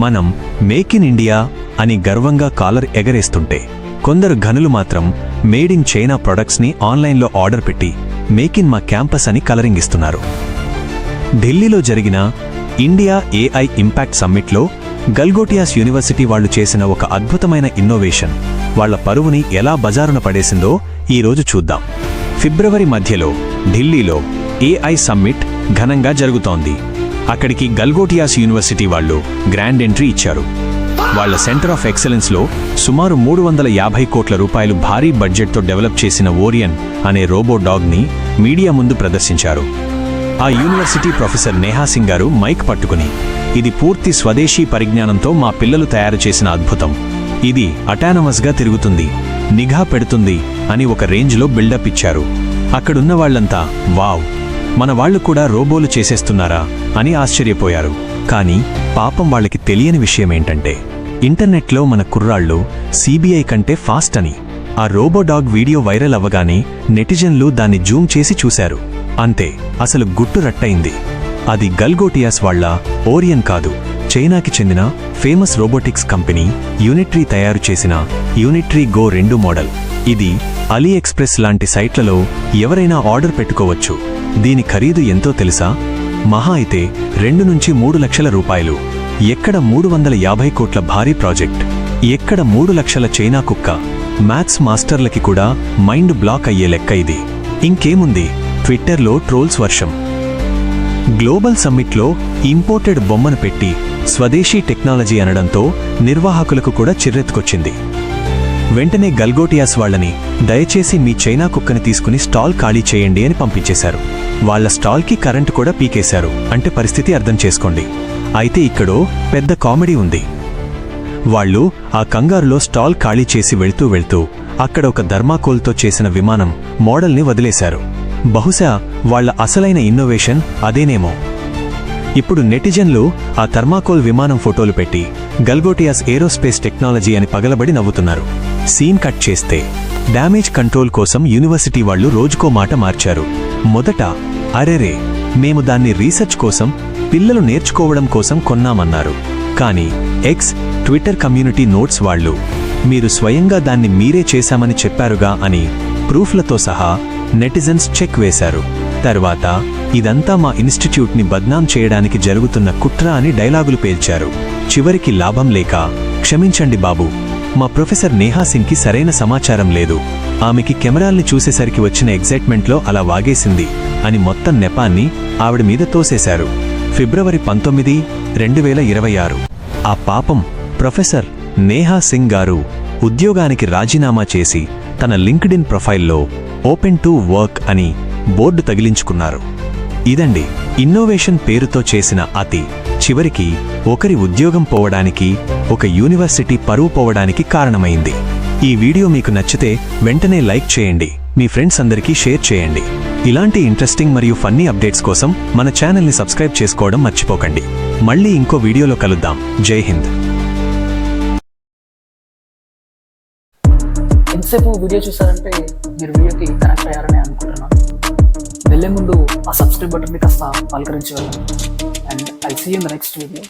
మనం make in India అని గర్వంగా కాలర్ ఎగరేస్తుంటే కొందరు ఘనులు మాత్రం మేడ్ ఇన్ చైనా ప్రొడక్ట్స్ని ఆన్లైన్లో ఆర్డర్ పెట్టి మేక్ ఇన్ మా క్యాంపస్ అని కలరింగ్ ఇస్తున్నారు. ఢిల్లీలో జరిగిన ఇండియా ఏఐ ఇంపాక్ట్ సమ్మిట్లో గల్గోటియాస్ యూనివర్సిటీ వాళ్లు చేసిన ఒక అద్భుతమైన ఇన్నోవేషన్ వాళ్ల పరువుని ఎలా బజారున పడేసిందో ఈరోజు చూద్దాం. ఫిబ్రవరి మధ్యలో ఢిల్లీలో ఏఐ సమ్మిట్ ఘనంగా జరుగుతోంది. అక్కడికి గల్గోటియాస్ యూనివర్సిటీ వాళ్లు గ్రాండ్ ఎంట్రీ ఇచ్చారు. వాళ్ల సెంటర్ ఆఫ్ ఎక్సలెన్స్లో సుమారు 350 కోట్ల రూపాయలు భారీ బడ్జెట్తో డెవలప్ చేసిన ఓరియన్ అనే రోబో డాగ్ని మీడియా ముందు ప్రదర్శించారు. ఆ యూనివర్సిటీ ప్రొఫెసర్ నేహా సింగ్ గారు మైక్ పట్టుకుని, ఇది పూర్తి స్వదేశీ పరిజ్ఞానంతో మా పిల్లలు తయారు చేసిన అద్భుతం, ఇది అటానమస్గా తిరుగుతుంది, నిఘా పెడుతుంది అని ఒక రేంజ్లో బిల్డప్ ఇచ్చారు. అక్కడున్న వాళ్లంతా వావ్, మన వాళ్లు కూడా రోబోలు చేసేస్తున్నారా అని ఆశ్చర్యపోయారు. కానీ పాపం వాళ్ళకి తెలియని విషయమేంటంటే ఇంటర్నెట్లో మన కుర్రాళ్ళు సిబిఐ కంటే ఫాస్ట్ అని. ఆ రోబోడాగ్ వీడియో వైరల్ అవ్వగానే నెటిజన్లు దాన్ని జూమ్ చేసి చూశారు. అంతే, అసలు గుట్టు రట్టయింది. అది గల్గోటియాస్ వాళ్ల ఓరియన్ కాదు, చైనాకి చెందిన ఫేమస్ రోబోటిక్స్ కంపెనీ యూనిట్రీ తయారు చేసిన యూనిట్రీ గో 2 మోడల్. ఇది అలీ ఎక్స్ప్రెస్ లాంటి సైట్లలో ఎవరైనా ఆర్డర్ పెట్టుకోవచ్చు. దీని ఖరీదు ఎంతో తెలుసా? మహా అయితే 2 నుంచి 3 లక్షల రూపాయలు. ఎక్కడ 350 కోట్ల భారీ ప్రాజెక్ట్, ఎక్కడ 3 లక్షల చైనా కుక్క. మ్యాథ్స్ మాస్టర్లకి కూడా మైండ్ బ్లాక్ అయ్యే లెక్క ఇది. ఇంకేముంది, ట్విట్టర్లో ట్రోల్స్ వర్షం. గ్లోబల్ సమ్మిట్లో ఇంపోర్టెడ్ బొమ్మను పెట్టి స్వదేశీ టెక్నాలజీ అనడంతో నిర్వాహకులకు కూడా చిర్రెత్తుకొచ్చింది. వెంటనే గల్గోటియాస్ వాళ్లని దయచేసి మీ చైనా కుక్కని తీసుకుని స్టాల్ ఖాళీ చేయండి అని పంపించేశారు. వాళ్ల స్టాల్కి కరెంటు కూడా పీకేశారు. అంటే పరిస్థితి అర్థం చేసుకోండి. అయితే ఇక్కడో పెద్ద కామెడీ ఉంది. వాళ్లు ఆ కంగారులో స్టాల్ ఖాళీ చేసి వెళ్తూ అక్కడ ఒక థర్మాకోల్తో చేసిన విమానం మోడల్ని వదిలేశారు. బహుశా వాళ్ల అసలైన ఇన్నోవేషన్ అదేనేమో. ఇప్పుడు నెటిజన్లు ఆ థర్మాకోల్ విమానం ఫోటోలు పెట్టి గల్గోటియాస్ ఏరోస్పేస్ టెక్నాలజీ అని పగలబడి నవ్వుతున్నారు. సీన్ కట్ చేస్తే డ్యామేజ్ కంట్రోల్ కోసం యూనివర్సిటీ వాళ్లు రోజుకో మాట మార్చారు. మొదట అరెరే, మేము దాన్ని రీసెర్చ్ కోసం, పిల్లలు నేర్చుకోవడం కోసం కొన్నామన్నారు. కానీ ఎక్స్ ట్విట్టర్ కమ్యూనిటీ నోట్స్ వాళ్లు మీరు స్వయంగా దాన్ని మీరే చేశామని చెప్పారుగా అని ప్రూఫ్లతో సహా నెటిజన్స్ చెక్ వేశారు. తర్వాత ఇదంతా మా ఇన్స్టిట్యూట్ని బద్నాం చేయడానికి జరుగుతున్న కుట్ర అని డైలాగులు పేల్చారు. చివరికి లాభం లేక, క్షమించండి బాబూ, మా ప్రొఫెసర్ నేహా సింగ్కి సరైన సమాచారం లేదు, ఆమెకి కెమెరాల్ని చూసేసరికి వచ్చిన ఎగ్జైట్మెంట్లో అలా వాగేసింది అని మొత్తం నెపాన్ని ఆవిడ మీద తోసేశారు. ఫిబ్రవరి 19, 2026. ఆ పాపం ప్రొఫెసర్ నేహా సింగ్ గారు ఉద్యోగానికి రాజీనామా చేసి తన లింక్డ్ఇన్ ప్రొఫైల్లో ఓపెన్ టు వర్క్ అని బోర్డు తగిలించుకున్నారు. ఇదండి ఇన్నోవేషన్ పేరుతో చేసిన అతి. చివరికి ఒకరి ఉద్యోగం పోవడానికి, ఒక యూనివర్సిటీ పరువు పోవడానికి కారణమైంది. ఈ వీడియో మీకు నచ్చితే వెంటనే లైక్ చేయండి, మీ ఫ్రెండ్స్ అందరికీ షేర్ చేయండి. ఇలాంటి ఇంట్రెస్టింగ్ మరియు ఫన్నీ అప్డేట్స్ కోసం మన ఛానల్ని సబ్స్క్రైబ్ చేసుకోవడం మర్చిపోకండి. మళ్ళీ ఇంకో వీడియోలో కలుద్దాం. జై హింద్. ఎంతసేపు వీడియో చూసారంటే మీరు వీడియోకి కనెక్ట్ అయ్యారని అనుకుంటున్నాను. వెళ్ళే ముందు ఆ సబ్స్క్రైబ్ బటన్ని కాస్త పలకరించి వెళ్ళండి. And I see you in the next video.